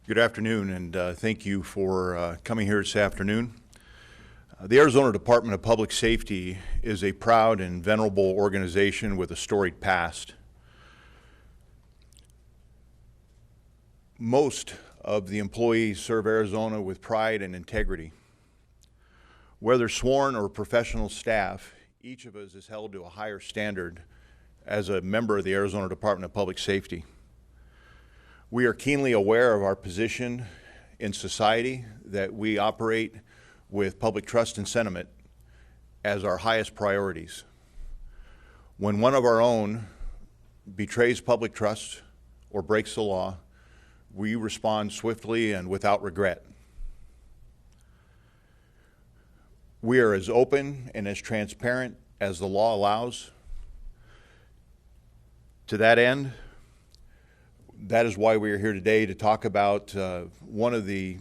Good afternoon, and thank you for coming here this afternoon. The Arizona Department of Public Safety is a proud and venerable organization with a storied past. Most of the employees serve Arizona with pride and integrity. Whether sworn or professional staff, each of us is held to a higher standard as a member of the Arizona Department of Public Safety. We are keenly aware of our position in society, that we operate with public trust and sentiment as our highest priorities. When one of our own betrays public trust or breaks the law, we respond swiftly and without regret. We are as open and as transparent as the law allows. To that end, that is why we are here today to talk about one of the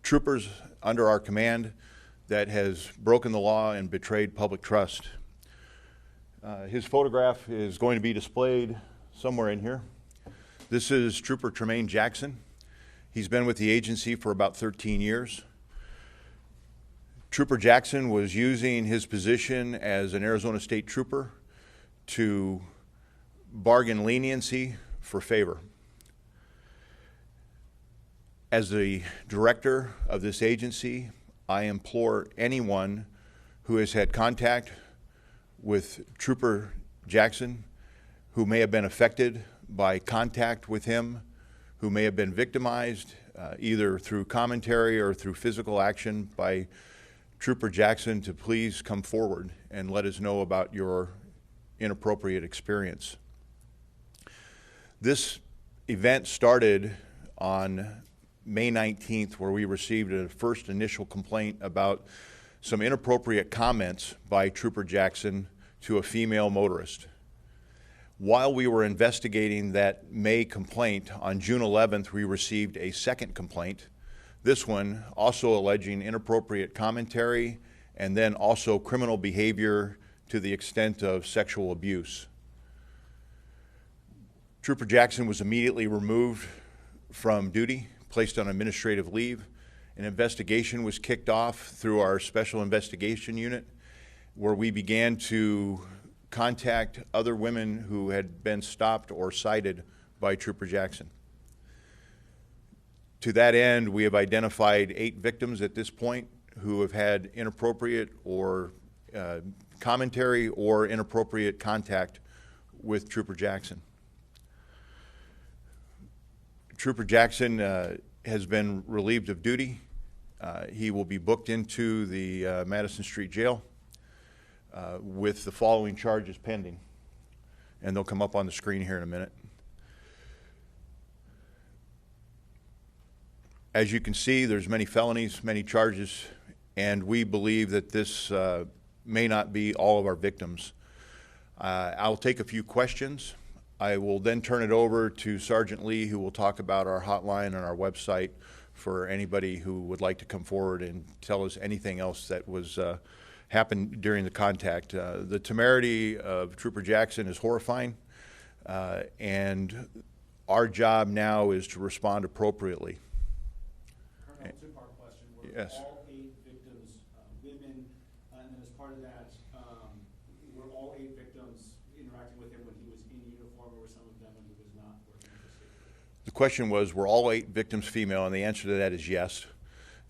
troopers under our command that has broken the law and betrayed public trust. His photograph is going to be displayed somewhere in here. This is Trooper Tremaine Jackson. He's been with the agency for about 13 years. Trooper Jackson was using his position as an Arizona State Trooper to bargain leniency for favor. As the director of this agency, I implore anyone who has had contact with Trooper Jackson, who may have been affected by contact with him, who may have been victimized either through commentary or through physical action by Trooper Jackson, to please come forward and let us know about your inappropriate experience. This event started on May 19th, where we received a first initial complaint about some inappropriate comments by Trooper Jackson to a female motorist. While we were investigating that May complaint, on June 11th, we received a second complaint, this one also alleging inappropriate commentary and then also criminal behavior to the extent of sexual abuse. Trooper Jackson was immediately removed from duty, placed on administrative leave. An investigation was kicked off through our Special Investigation Unit, where we began to contact other women who had been stopped or cited by Trooper Jackson. To that end, we have identified 8 victims at this point who have had inappropriate or commentary or inappropriate contact with Trooper Jackson. Trooper Jackson has been relieved of duty. He will be booked into the Madison Street Jail with the following charges pending, and they'll come up on the screen here in a minute. As you can see, there's many felonies, many charges, and we believe that this may not be all of our victims. I'll take a few questions. I will then turn it over to Sergeant Lee, who will talk about our hotline and our website for anybody who would like to come forward and tell us anything else that was happened during the contact. The temerity of Trooper Jackson is horrifying, and our job now is to respond appropriately. Colonel, two-part question. Were Yes. all 8 victims women, and then as part of that, were all 8 victims interacting with him when he was in uniform, or were some of them when he was not working for safety? The question was all 8 victims female, and the answer to that is yes.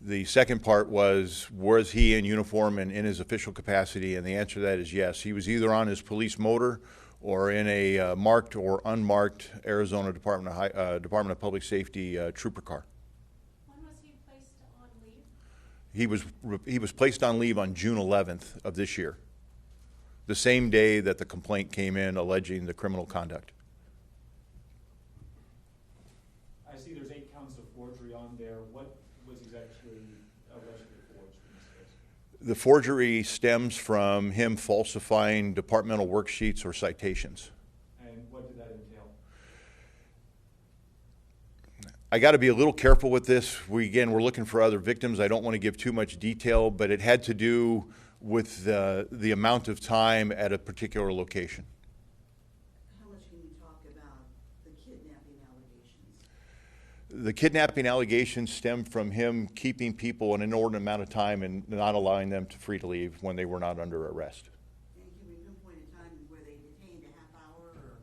The second part was he in uniform and in his official capacity, and the answer to that is yes. He was either on his police motor or in a marked or unmarked Arizona Department of Public Safety trooper car. When was he placed on leave? He was placed on leave on June 11th of this year, the same day that the complaint came in alleging the criminal conduct. I see there's 8 counts of forgery on there. What was exactly allegedly forged in this case? The forgery stems from him falsifying departmental worksheets or citations. And what did that entail? I got to be a little careful with this. We're looking for other victims. I don't want to give too much detail, but it had to do with the amount of time at a particular location. How much can you talk about the kidnapping allegations? The kidnapping allegations stem from him keeping people an inordinate amount of time and not allowing them to free to leave when they were not under arrest. And can we pinpoint a time where they detained a half hour or?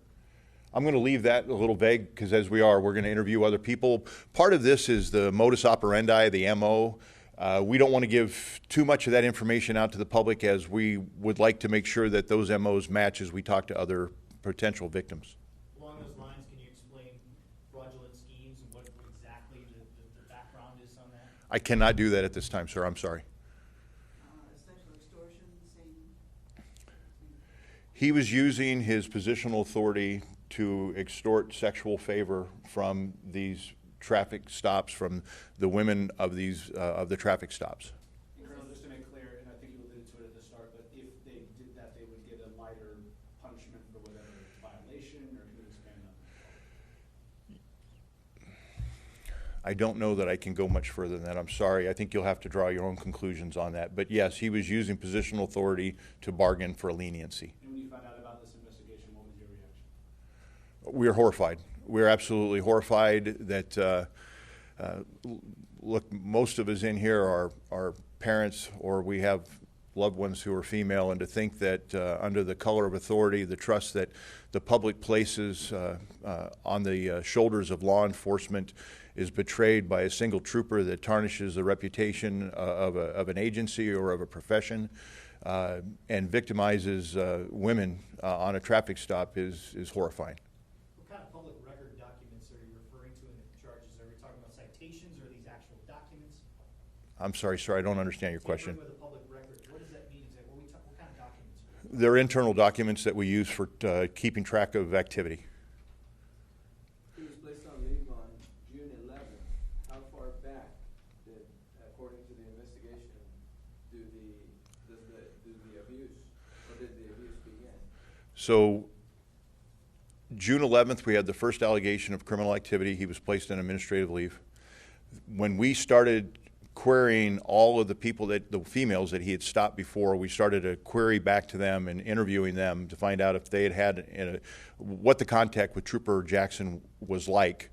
I'm going to leave that a little vague because as we're going to interview other people. Part of this is the modus operandi, the MO. We don't want to give too much of that information out to the public as we would like to make sure that those MOs match as we talk to other potential victims. Along those lines, can you explain fraudulent schemes and what exactly the background is on that? I cannot do that at this time, sir. I'm sorry. Sexual extortion, same. He was using his positional authority to extort sexual favor from these traffic stops, from the women of these of the traffic stops. Colonel, just to make clear, and I think you alluded to it at the start, but if they did that, they would get a lighter punishment for whatever violation, or can you expand on that? I don't know that I can go much further than that. I'm sorry. I think you'll have to draw your own conclusions on that. But yes, he was using positional authority to bargain for leniency. And when you found out about this investigation, what was your reaction? We're horrified. We're absolutely horrified that, look, most of us in here are parents, or we have loved ones who are female, and to think that under the color of authority, the trust that the public places on the shoulders of law enforcement is betrayed by a single trooper that tarnishes the reputation of an agency or of a profession and victimizes women on a traffic stop is horrifying. What kind of public record documents are you referring to in the charges? Are we talking about citations or these actual documents? I'm sorry, sir, I don't understand your question. With a public record, what does that mean? What kind of documents? They're internal documents that we use for keeping track of activity. He was placed on leave on June 11th. How far back did, according to the investigation, do the abuse, or did the abuse begin? So June 11th, we had the first allegation of criminal activity. He was placed on administrative leave. When we started querying all of the people the females that he had stopped before, we started a query back to them and interviewing them to find out if they had what the contact with Trooper Jackson was like.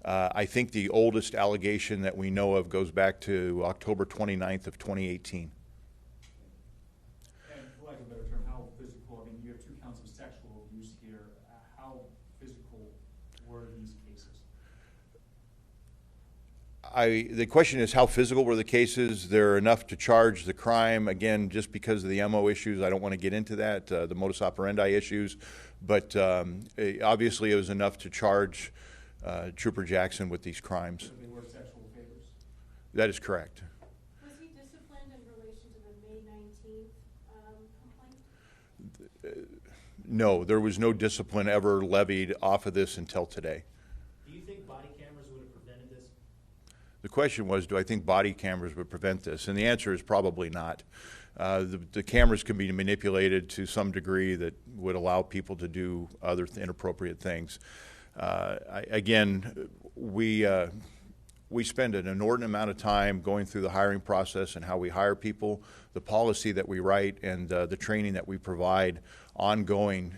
I think the oldest allegation that we know of goes back to October 29th of 2018. And for lack of a better term, how physical, I mean, you have 2 counts of sexual abuse here. How physical were these cases? The question is, how physical were the cases? They're enough to charge the crime. Again, just because of the MO issues, I don't want to get into that, the modus operandi issues. But obviously, it was enough to charge Trooper Jackson with these crimes. So they were sexual favors? That is correct. Was he disciplined in relation to the May 19th complaint? No, there was no discipline ever levied off of this until today. Do you think body cameras would have prevented this? The question was, do I think body cameras would prevent this? And the answer is probably not. The cameras can be manipulated to some degree that would allow people to do other inappropriate things. Again, we spend an inordinate amount of time going through the hiring process and how we hire people, the policy that we write, and the training that we provide ongoing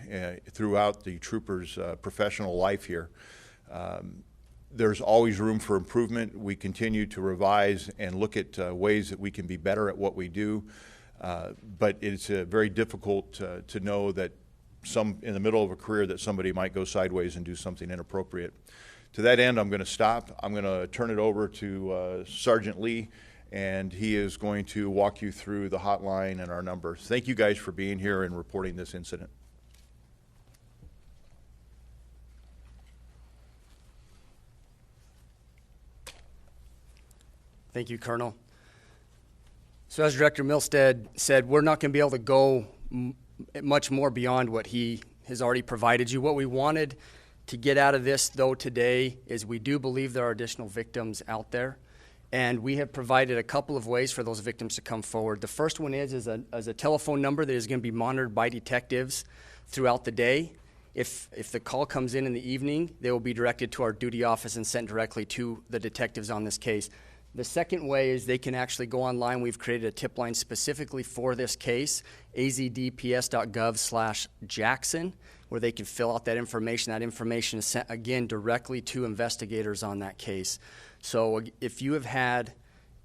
throughout the troopers' professional life here. There's always room for improvement. We continue to revise and look at ways that we can be better at what we do, but it's very difficult to know that in the middle of a career that somebody might go sideways and do something inappropriate. To that end, I'm going to stop. I'm going to turn it over to Sergeant Lee, and he is going to walk you through the hotline and our numbers. Thank you guys for being here and reporting this incident. Thank you, Colonel. So as Director Milstead said, we're not going to be able to go much more beyond what he has already provided you. What we wanted to get out of this, though, today is we do believe there are additional victims out there, and we have provided a couple of ways for those victims to come forward. The first one is a telephone number that is going to be monitored by detectives throughout the day. If the call comes in the evening, they will be directed to our duty office and sent directly to the detectives on this case. The second way is they can actually go online. We've created a tip line specifically for this case, azdps.gov/Jackson. where they can fill out that information. That information is sent, again, directly to investigators on that case. So if you have had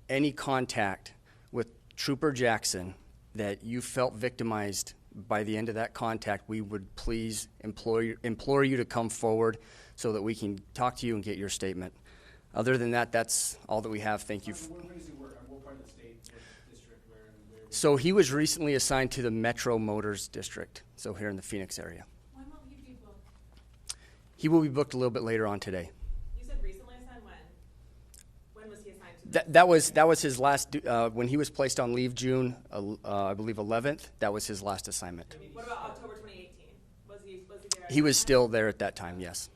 any contact with Trooper Jackson that you felt victimized by the end of that contact, we would please implore you to come forward so that we can talk to you and get your statement. Other than that, that's all that we have. Thank you. Where does he work? What part of the state, what district, where? So he was recently assigned to the Metro Motors District, so here in the Phoenix area. When will he be booked? He will be booked a little bit later on today. You said recently assigned when? When was he assigned to this? That was his last, when he was placed on leave June, I believe 11th, that was his last assignment. What about October 2018? Was he there? at He that was time? still there at that time, yes.